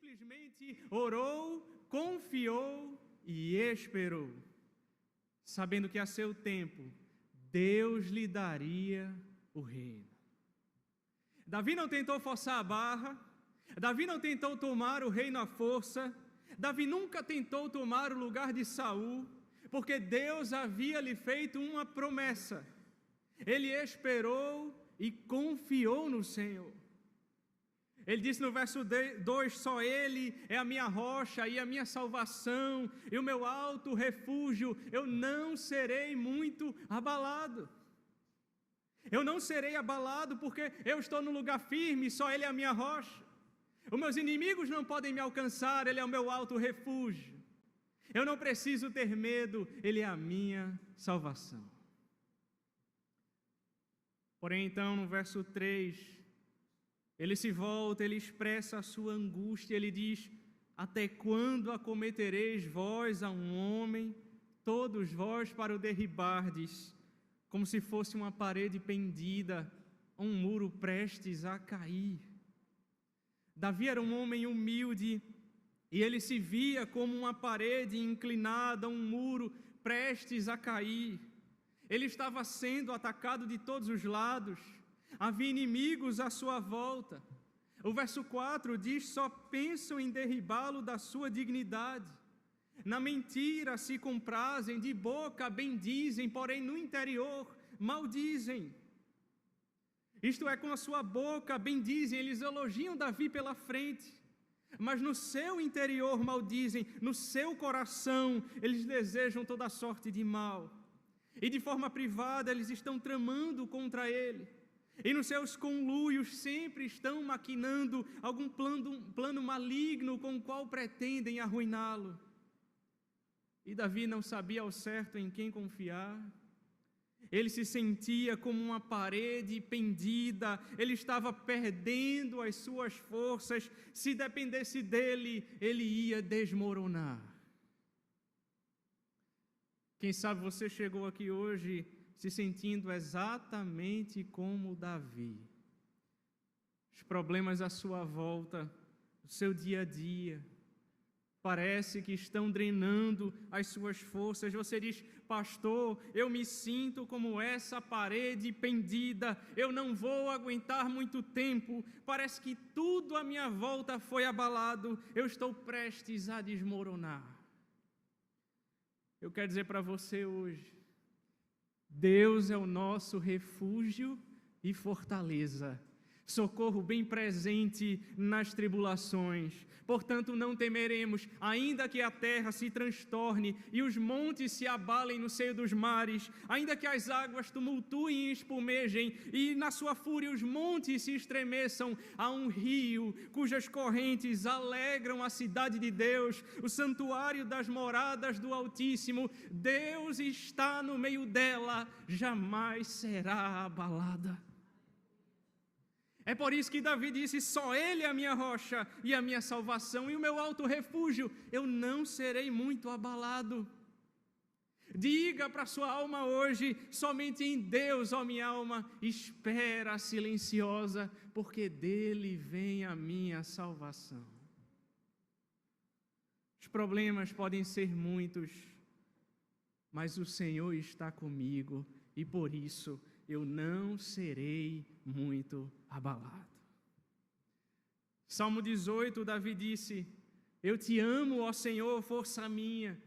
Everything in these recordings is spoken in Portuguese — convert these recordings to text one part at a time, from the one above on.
simplesmente orou, confiou e esperou, sabendo que a seu tempo Deus lhe daria o reino. Davi não tentou forçar a barra, Davi não tentou tomar o reino à força, Davi nunca tentou tomar o lugar de Saul, porque Deus havia lhe feito uma promessa. Ele esperou e confiou no Senhor. Ele disse no verso 2, só Ele é a minha rocha e a minha salvação, e o meu alto refúgio, eu não serei muito abalado. Eu não serei abalado porque eu estou no lugar firme, só Ele é a minha rocha. Os meus inimigos não podem me alcançar, Ele é o meu alto refúgio. Eu não preciso ter medo, Ele é a minha salvação. Porém, então, no verso 3, ele se volta, ele expressa a sua angústia, ele diz: até quando acometereis vós a um homem, todos vós para o derribardes, como se fosse uma parede pendida, um muro prestes a cair. Davi era um homem humilde, e ele se via como uma parede inclinada, um muro prestes a cair. Ele estava sendo atacado de todos os lados, havia inimigos à sua volta. O verso 4 diz: só pensam em derribá-lo da sua dignidade. Na mentira se comprazem, de boca bendizem, porém no interior maldizem. Isto é, com a sua boca bendizem, eles elogiam Davi pela frente, mas no seu interior maldizem, no seu coração eles desejam toda sorte de mal. E de forma privada eles estão tramando contra ele. E nos seus conluios sempre estão maquinando algum plano maligno com o qual pretendem arruiná-lo. E Davi não sabia ao certo em quem confiar. Ele se sentia como uma parede pendida, ele estava perdendo as suas forças. Se dependesse dele, ele ia desmoronar. Quem sabe você chegou aqui hoje se sentindo exatamente como Davi. Os problemas à sua volta, o seu dia a dia, parece que estão drenando as suas forças. Você diz: pastor, eu me sinto como essa parede pendida, eu não vou aguentar muito tempo, parece que tudo à minha volta foi abalado, eu estou prestes a desmoronar. Eu quero dizer para você hoje, Deus é o nosso refúgio e fortaleza, socorro bem presente nas tribulações. Portanto, não temeremos, ainda que a terra se transtorne e os montes se abalem no seio dos mares, ainda que as águas tumultuem e espumejem e na sua fúria os montes se estremeçam. Há um rio cujas correntes alegram a cidade de Deus, o santuário das moradas do Altíssimo. Deus está no meio dela, jamais será abalada. É por isso que Davi disse: só Ele é a minha rocha e a minha salvação e o meu alto refúgio, eu não serei muito abalado. Diga para a sua alma hoje: somente em Deus, ó minha alma, espera silenciosa, porque dele vem a minha salvação. Os problemas podem ser muitos, mas o Senhor está comigo e por isso eu não serei muito abalado. Salmo 18, Davi disse: eu te amo, ó Senhor, força minha.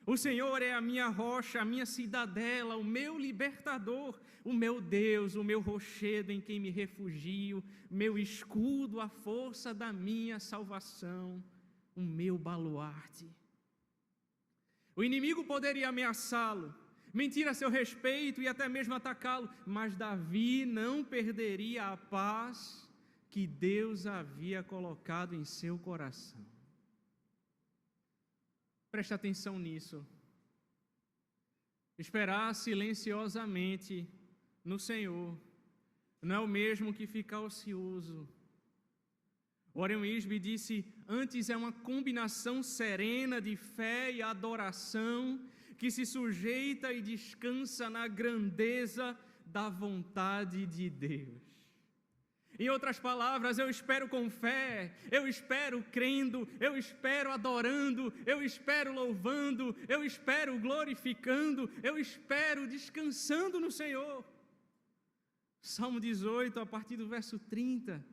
O Senhor é a minha rocha, a minha cidadela, o meu libertador, o meu Deus, o meu rochedo em quem me refugio, meu escudo, a força da minha salvação, o meu baluarte. O inimigo poderia ameaçá-lo, mentir a seu respeito e até mesmo atacá-lo, mas Davi não perderia a paz que Deus havia colocado em seu coração. Preste atenção nisso. Esperar silenciosamente no Senhor não é o mesmo que ficar ocioso. Warren Wiersbe disse: antes é uma combinação serena de fé e adoração que se sujeita e descansa na grandeza da vontade de Deus. Em outras palavras, eu espero com fé, eu espero crendo, eu espero adorando, eu espero louvando, eu espero glorificando, eu espero descansando no Senhor. Salmo 18, a partir do verso 30,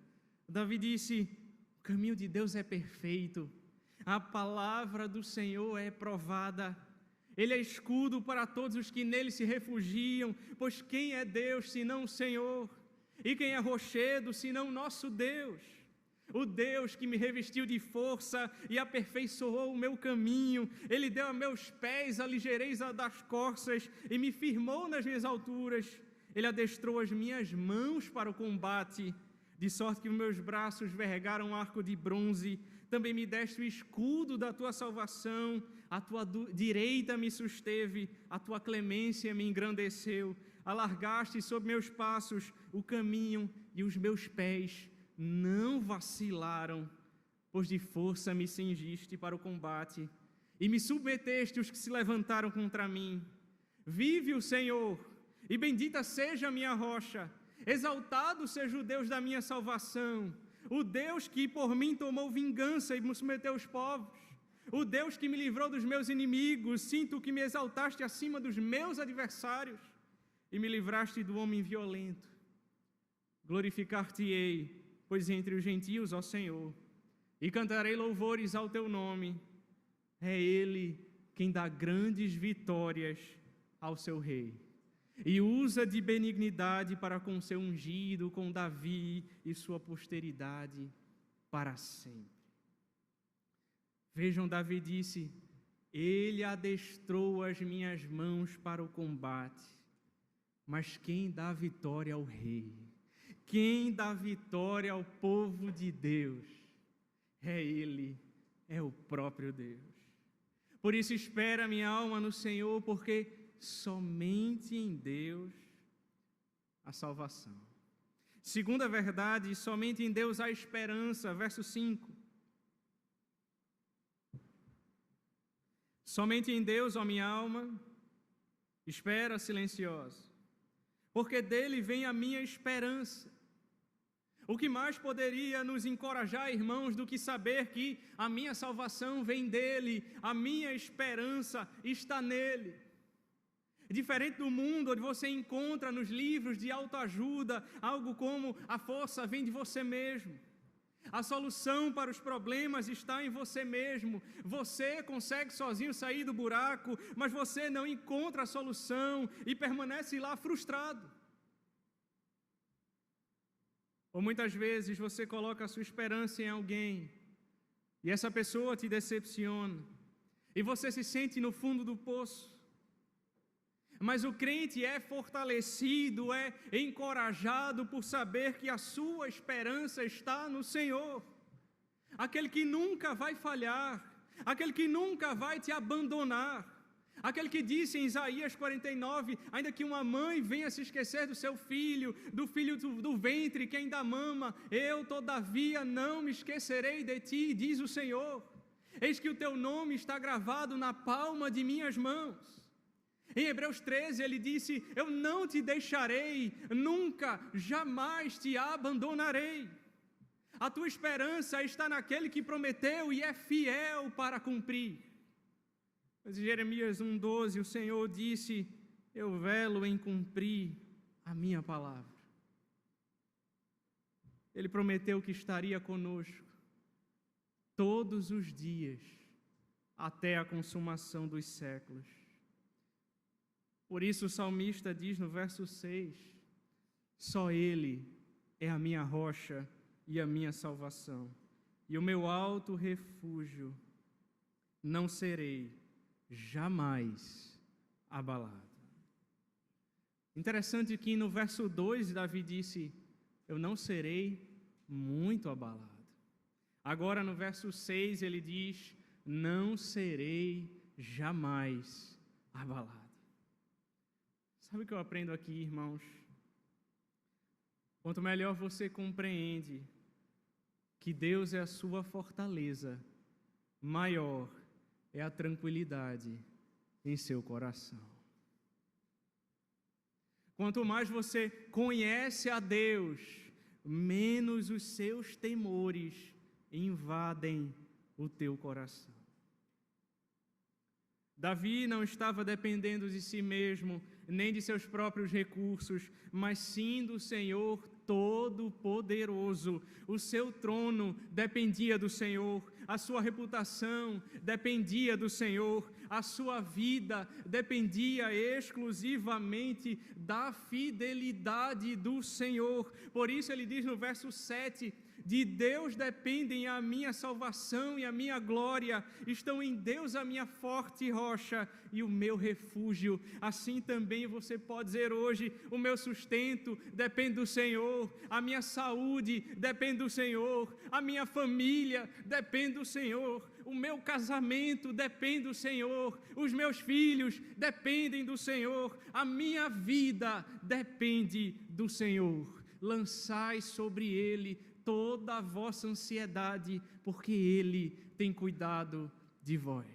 Davi disse: o caminho de Deus é perfeito, a palavra do Senhor é provada. Ele é escudo para todos os que nele se refugiam, pois quem é Deus senão o Senhor? E quem é rochedo senão nosso Deus? O Deus que me revestiu de força e aperfeiçoou o meu caminho. Ele deu a meus pés a ligeireza das corças e me firmou nas minhas alturas. Ele adestrou as minhas mãos para o combate, de sorte que os meus braços vergaram um arco de bronze. Também me deste o escudo da tua salvação, a tua direita me susteve, a tua clemência me engrandeceu. Alargaste sob meus passos o caminho e os meus pés não vacilaram, pois de força me cingiste para o combate e me submeteste os que se levantaram contra mim. Vive o Senhor, e bendita seja a minha rocha, exaltado seja o Deus da minha salvação, o Deus que por mim tomou vingança e me submeteu os povos, o Deus que me livrou dos meus inimigos. Sinto que me exaltaste acima dos meus adversários e me livraste do homem violento. Glorificar-te-ei, pois entre os gentios, ó Senhor, e cantarei louvores ao teu nome. É Ele quem dá grandes vitórias ao seu rei, e usa de benignidade para com seu ungido, com Davi e sua posteridade para sempre. Vejam, Davi disse: Ele adestrou as minhas mãos para o combate. Mas quem dá vitória ao rei, quem dá vitória ao povo de Deus, é Ele, é o próprio Deus. Por isso espera minha alma no Senhor, porque somente em Deus a salvação. Segunda verdade, somente em Deus há esperança. Verso 5. Somente em Deus, ó minha alma, espera silenciosa, porque dele vem a minha esperança. O que mais poderia nos encorajar, irmãos, do que saber que a minha salvação vem dele, a minha esperança está nele? Diferente do mundo, onde você encontra nos livros de autoajuda algo como: a força vem de você mesmo, a solução para os problemas está em você mesmo, você consegue sozinho sair do buraco, mas você não encontra a solução e permanece lá frustrado. Ou muitas vezes você coloca a sua esperança em alguém e essa pessoa te decepciona e você se sente no fundo do poço. Mas o crente é fortalecido, é encorajado por saber que a sua esperança está no Senhor, aquele que nunca vai falhar, aquele que nunca vai te abandonar, aquele que disse em Isaías 49, ainda que uma mãe venha se esquecer do seu filho, do filho do ventre que ainda mama, eu todavia não me esquecerei de ti, diz o Senhor. Eis que o teu nome está gravado na palma de minhas mãos. Em Hebreus 13 ele disse: eu não te deixarei, nunca, jamais te abandonarei. A tua esperança está naquele que prometeu e é fiel para cumprir. Mas em Jeremias 1,12 o Senhor disse: eu velo em cumprir a minha palavra. Ele prometeu que estaria conosco todos os dias, até a consumação dos séculos. Por isso o salmista diz no verso 6, só Ele é a minha rocha e a minha salvação, e o meu alto refúgio, não serei jamais abalado. Interessante que no verso 2 Davi disse, eu não serei muito abalado. Agora no verso 6 ele diz, não serei jamais abalado. Sabe o que eu aprendo aqui, irmãos? Quanto melhor você compreende que Deus é a sua fortaleza, maior é a tranquilidade em seu coração. Quanto mais você conhece a Deus, menos os seus temores invadem o teu coração. Davi não estava dependendo de si mesmo, nem de seus próprios recursos, mas sim do Senhor Todo-Poderoso. O seu trono dependia do Senhor, a sua reputação dependia do Senhor, a sua vida dependia exclusivamente da fidelidade do Senhor. Por isso ele diz no verso 7, de Deus dependem a minha salvação e a minha glória, estão em Deus a minha forte rocha e o meu refúgio. Assim também você pode dizer hoje, o meu sustento depende do Senhor, a minha saúde depende do Senhor, a minha família depende do Senhor, o meu casamento depende do Senhor, os meus filhos dependem do Senhor, a minha vida depende do Senhor. Lançai sobre Ele toda a vossa ansiedade, porque Ele tem cuidado de vós.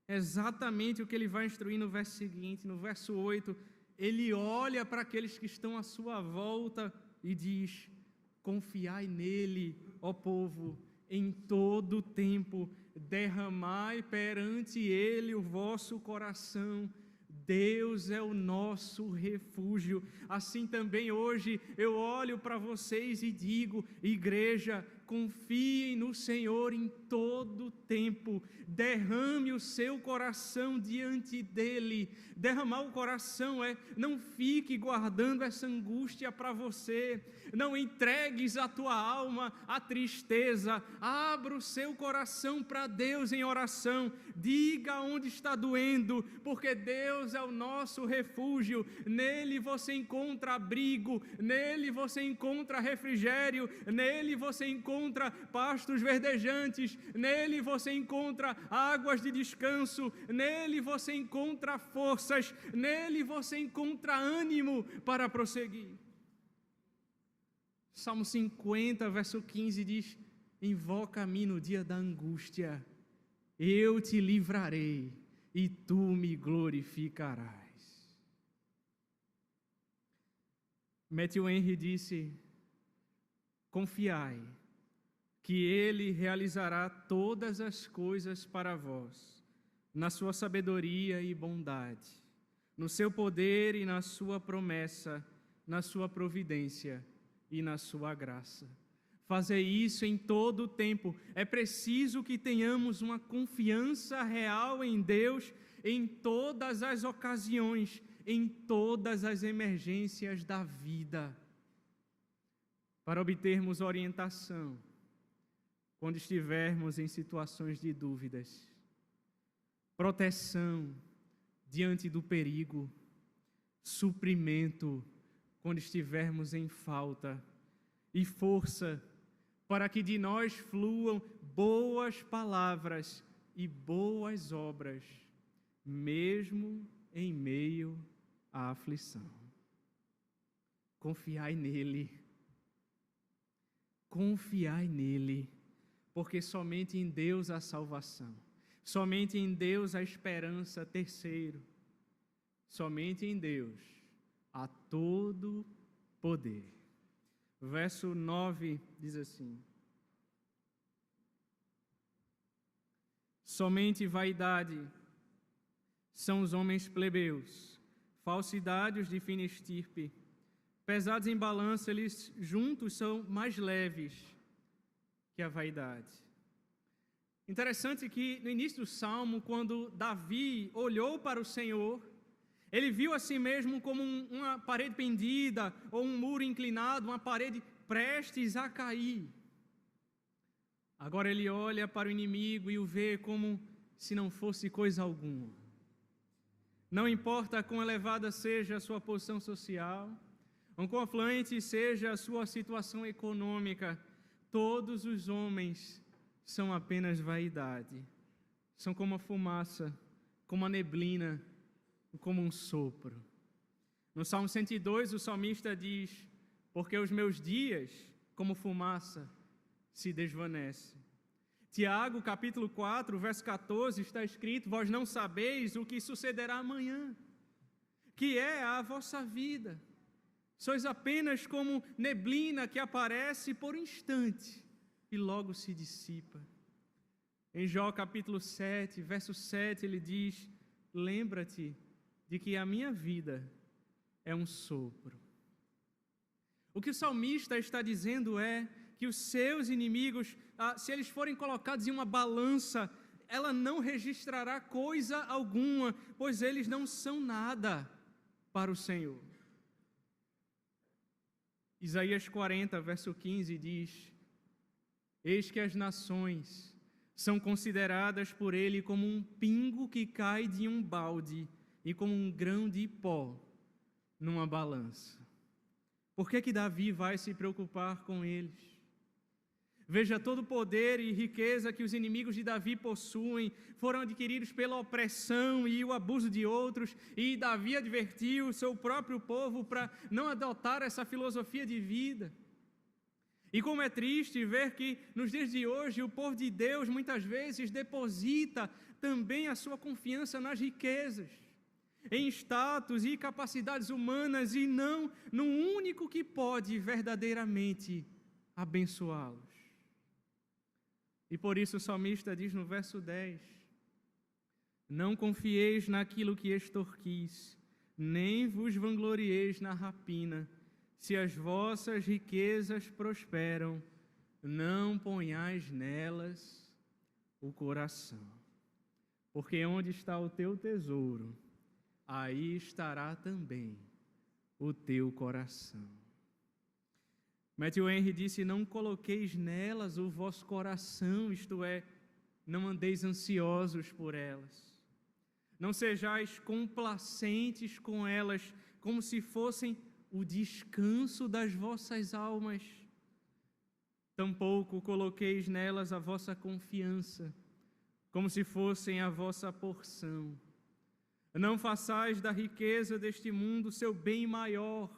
Exatamente o que ele vai instruir no verso seguinte, no verso 8, ele olha para aqueles que estão à sua volta e diz: confiai nele, ó povo, em todo o tempo, derramai perante ele o vosso coração. Deus é o nosso refúgio. Assim também hoje eu olho para vocês e digo: igreja, confiem no Senhor em todo o tempo, derrame o seu coração diante dEle. Derramar o coração não fique guardando essa angústia para você, não entregues a tua alma à tristeza, abra o seu coração para Deus em oração, diga onde está doendo, porque Deus é o nosso refúgio, nele você encontra abrigo, nele você encontra refrigério, nele você encontra pastos verdejantes, nele você encontra águas de descanso, nele você encontra forças, nele você encontra ânimo para prosseguir. Salmo 50, verso 15 diz: invoca-me no dia da angústia, eu te livrarei e tu me glorificarás. Matthew Henry disse: confiai que Ele realizará todas as coisas para vós, na sua sabedoria e bondade, no seu poder e na sua promessa, na sua providência e na sua graça. Fazer isso em todo o tempo. É preciso que tenhamos uma confiança real em Deus em todas as ocasiões, em todas as emergências da vida, para obtermos orientação quando estivermos em situações de dúvidas, proteção diante do perigo, suprimento quando estivermos em falta e força para que de nós fluam boas palavras e boas obras, mesmo em meio à aflição. Confiai nele, porque somente em Deus há salvação, somente em Deus há esperança. Terceiro, somente em Deus há todo poder. Verso 9 diz assim: somente vaidade são os homens plebeus, falsidade os de fina estirpe, pesados em balança, eles juntos são mais leves que a vaidade. Interessante que no início do Salmo, quando Davi olhou para o Senhor, ele viu a si mesmo como uma parede pendida, ou um muro inclinado, uma parede prestes a cair. Agora ele olha para o inimigo e o vê como se não fosse coisa alguma. Não importa quão elevada seja a sua posição social, ou quão afluente seja a sua situação econômica, todos os homens são apenas vaidade. São como a fumaça, como a neblina, como um sopro. No Salmo 102, o salmista diz: porque os meus dias, como fumaça, se desvanecem. Tiago, capítulo 4, verso 14, está escrito: vós não sabeis o que sucederá amanhã, que é a vossa vida. Sois apenas como neblina que aparece por um instante e logo se dissipa. Em Jó capítulo 7, verso 7, ele diz: lembra-te de que a minha vida é um sopro. O que o salmista está dizendo é que os seus inimigos, se eles forem colocados em uma balança, ela não registrará coisa alguma, pois eles não são nada para o Senhor. Isaías 40, verso 15 diz: eis que as nações são consideradas por ele como um pingo que cai de um balde e como um grão de pó numa balança. Por que Davi vai se preocupar com eles? Veja, todo o poder e riqueza que os inimigos de Davi possuem foram adquiridos pela opressão e o abuso de outros, e Davi advertiu o seu próprio povo para não adotar essa filosofia de vida. E como é triste ver que nos dias de hoje o povo de Deus muitas vezes deposita também a sua confiança nas riquezas, em status e capacidades humanas e não no único que pode verdadeiramente abençoá-los. E por isso o salmista diz no verso 10: não confieis naquilo que extorquis, nem vos vanglorieis na rapina. Se as vossas riquezas prosperam, não ponhais nelas o coração. Porque onde está o teu tesouro, aí estará também o teu coração. Matthew Henry disse: não coloqueis nelas o vosso coração, isto é, não andeis ansiosos por elas. Não sejais complacentes com elas, como se fossem o descanso das vossas almas. Tampouco coloqueis nelas a vossa confiança, como se fossem a vossa porção. Não façais da riqueza deste mundo seu bem maior,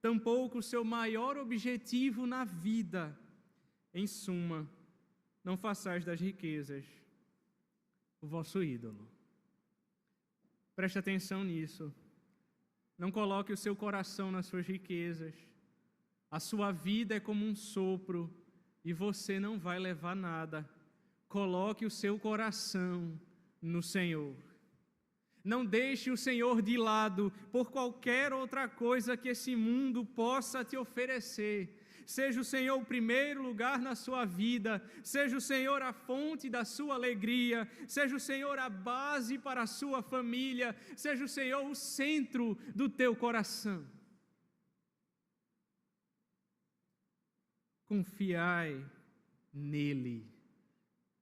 tampouco o seu maior objetivo na vida. Em suma, não façais das riquezas o vosso ídolo. Preste atenção nisso. Não coloque o seu coração nas suas riquezas. A sua vida é como um sopro e você não vai levar nada. Coloque o seu coração no Senhor. Não deixe o Senhor de lado por qualquer outra coisa que esse mundo possa te oferecer. Seja o Senhor o primeiro lugar na sua vida, seja o Senhor a fonte da sua alegria, seja o Senhor a base para a sua família, seja o Senhor o centro do teu coração. Confiai nele,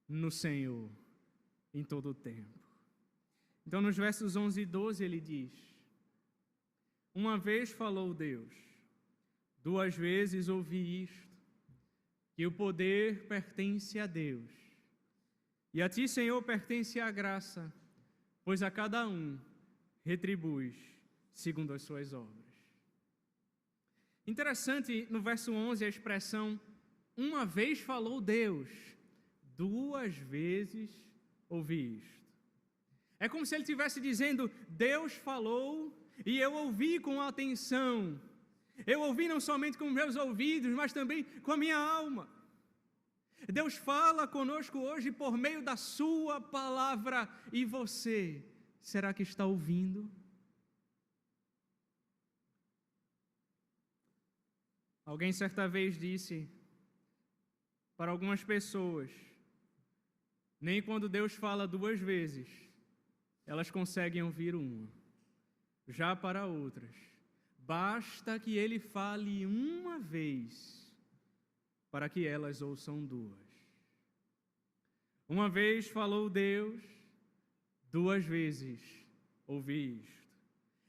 no Senhor, em todo o tempo. Então, nos versos 11 e 12, ele diz: uma vez falou Deus, duas vezes ouvi isto, que o poder pertence a Deus, e a ti, Senhor, pertence a graça, pois a cada um retribuis segundo as suas obras. Interessante no verso 11 a expressão, uma vez falou Deus, duas vezes ouvi isto. É como se ele estivesse dizendo, Deus falou e eu ouvi com atenção. Eu ouvi não somente com meus ouvidos, mas também com a minha alma. Deus fala conosco hoje por meio da sua palavra. E você, será que está ouvindo? Alguém certa vez disse para algumas pessoas, nem quando Deus fala duas vezes, elas conseguem ouvir uma. Já para outras, basta que Ele fale uma vez para que elas ouçam duas. Uma vez falou Deus, duas vezes ouvi isto.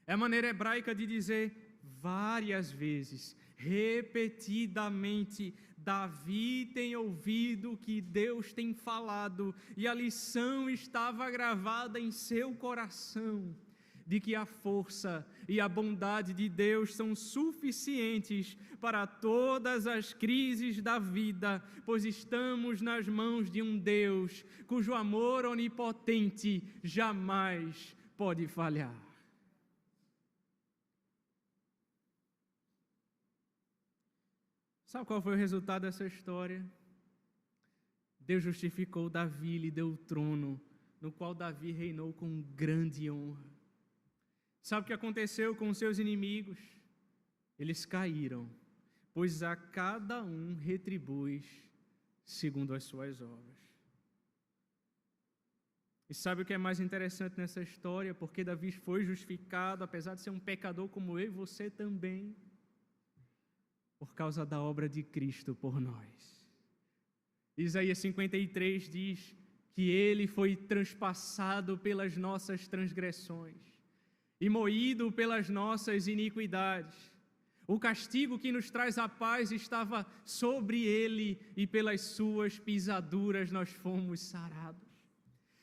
É a maneira hebraica de dizer várias vezes, repetidamente. Davi tem ouvido o que Deus tem falado e a lição estava gravada em seu coração, de que a força e a bondade de Deus são suficientes para todas as crises da vida, pois estamos nas mãos de um Deus cujo amor onipotente jamais pode falhar. Sabe qual foi o resultado dessa história? Deus justificou Davi, lhe deu o trono, no qual Davi reinou com grande honra. Sabe o que aconteceu com os seus inimigos? Eles caíram, pois a cada um retribui segundo as suas obras. E sabe o que é mais interessante nessa história? Porque Davi foi justificado, apesar de ser um pecador como eu e você também, por causa da obra de Cristo por nós. Isaías 53 diz que ele foi transpassado pelas nossas transgressões e moído pelas nossas iniquidades. O castigo que nos traz a paz estava sobre ele e pelas suas pisaduras nós fomos sarados.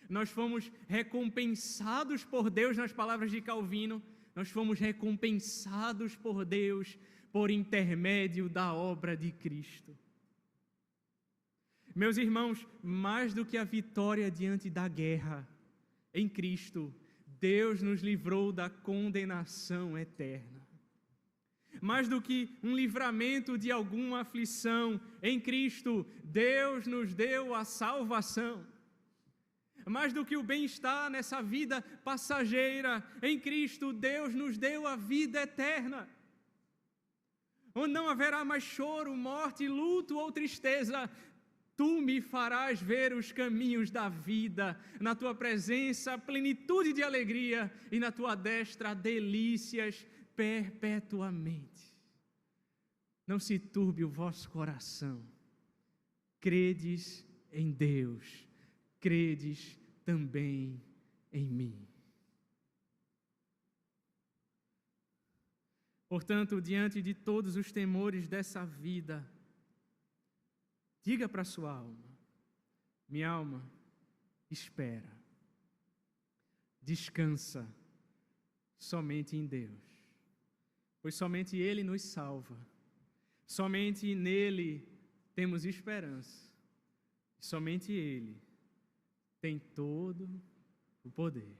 Nós fomos recompensados por Deus, nas palavras de Calvino, nós fomos recompensados por Deus por intermédio da obra de Cristo. Meus irmãos, mais do que a vitória diante da guerra, em Cristo, Deus nos livrou da condenação eterna. Mais do que um livramento de alguma aflição, em Cristo, Deus nos deu a salvação. Mais do que o bem-estar nessa vida passageira, em Cristo, Deus nos deu a vida eterna, onde não haverá mais choro, morte, luto ou tristeza. Tu me farás ver os caminhos da vida, na tua presença, plenitude de alegria, e na tua destra, delícias perpetuamente. Não se turbe o vosso coração. Credes em Deus, credes também em mim. Portanto, diante de todos os temores dessa vida, diga para a sua alma: minha alma, espera, descansa somente em Deus, pois somente Ele nos salva, somente nele temos esperança, somente Ele tem todo o poder.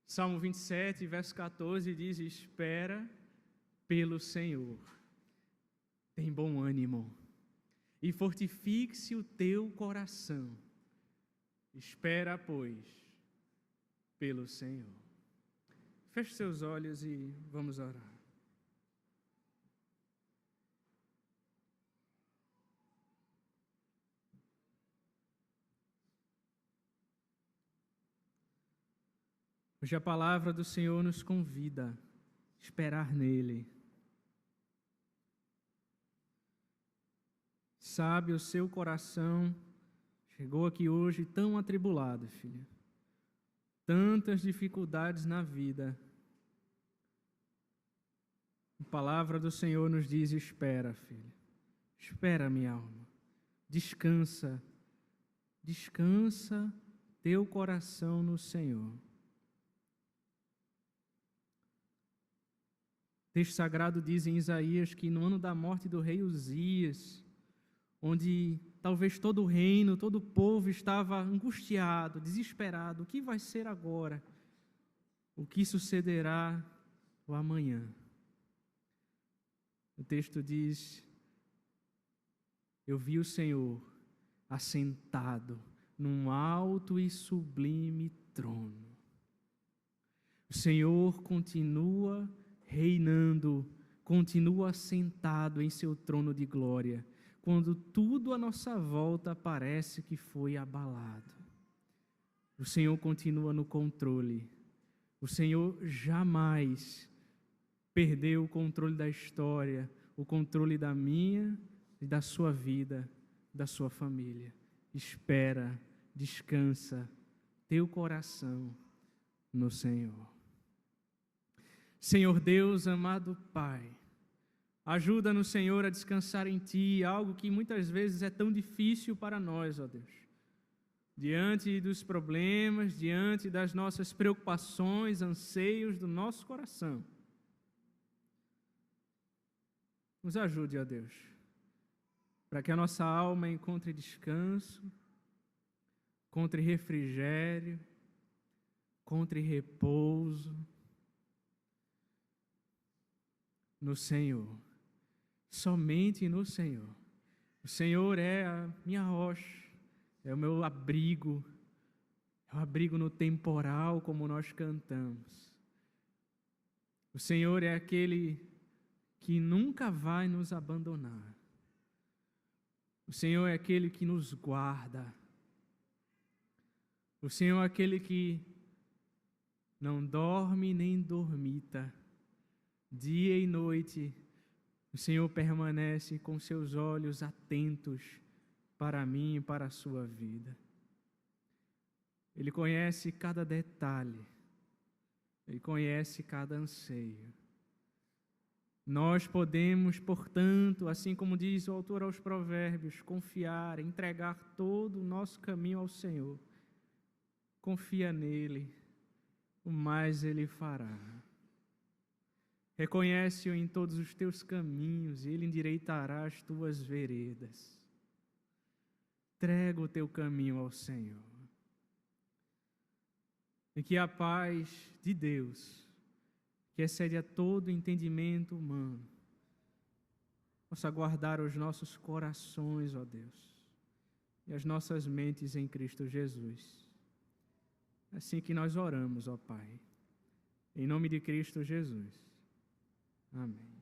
Salmo 27, verso 14 diz: espera pelo Senhor, tem bom ânimo, e fortifique-se o teu coração. Espera, pois, pelo Senhor. Feche seus olhos e vamos orar. Hoje a palavra do Senhor nos convida a esperar nele. Sabe, o seu coração chegou aqui hoje tão atribulado, filho. Tantas dificuldades na vida. A palavra do Senhor nos diz: espera, filho. Espera, minha alma. Descansa. Descansa teu coração no Senhor. O texto sagrado diz em Isaías que no ano da morte do rei Uzias, onde talvez todo o reino, todo o povo estava angustiado, desesperado: o que vai ser agora? O que sucederá o amanhã? O texto diz: eu vi o Senhor assentado num alto e sublime trono. O Senhor continua reinando, continua assentado em seu trono de glória, quando tudo à nossa volta parece que foi abalado. O Senhor continua no controle. O Senhor jamais perdeu o controle da história, o controle da minha e da sua vida, da sua família. Espera, descansa teu coração no Senhor. Senhor Deus, amado Pai, ajuda-nos, Senhor, a descansar em Ti, algo que muitas vezes é tão difícil para nós, ó Deus. Diante dos problemas, diante das nossas preocupações, anseios do nosso coração. Nos ajude, ó Deus, para que a nossa alma encontre descanso, encontre refrigério, encontre repouso no Senhor. somente no Senhor. O Senhor é a minha rocha, é o meu abrigo, é o abrigo no temporal, como nós cantamos. O Senhor é aquele que nunca vai nos abandonar. O Senhor é aquele que nos guarda. O Senhor é aquele que não dorme nem dormita. Dia e noite, o Senhor permanece com seus olhos atentos para mim e para a sua vida. Ele conhece cada detalhe. Ele conhece cada anseio. Nós podemos, portanto, assim como diz o autor aos Provérbios, confiar, entregar todo o nosso caminho ao Senhor. Confia nele, o mais ele fará. Reconhece-o em todos os teus caminhos, e ele endireitará as tuas veredas. Entrega o teu caminho ao Senhor. E que a paz de Deus, que excede a todo entendimento humano, possa guardar os nossos corações, ó Deus, e as nossas mentes em Cristo Jesus. Assim que nós oramos, ó Pai, em nome de Cristo Jesus. Amém.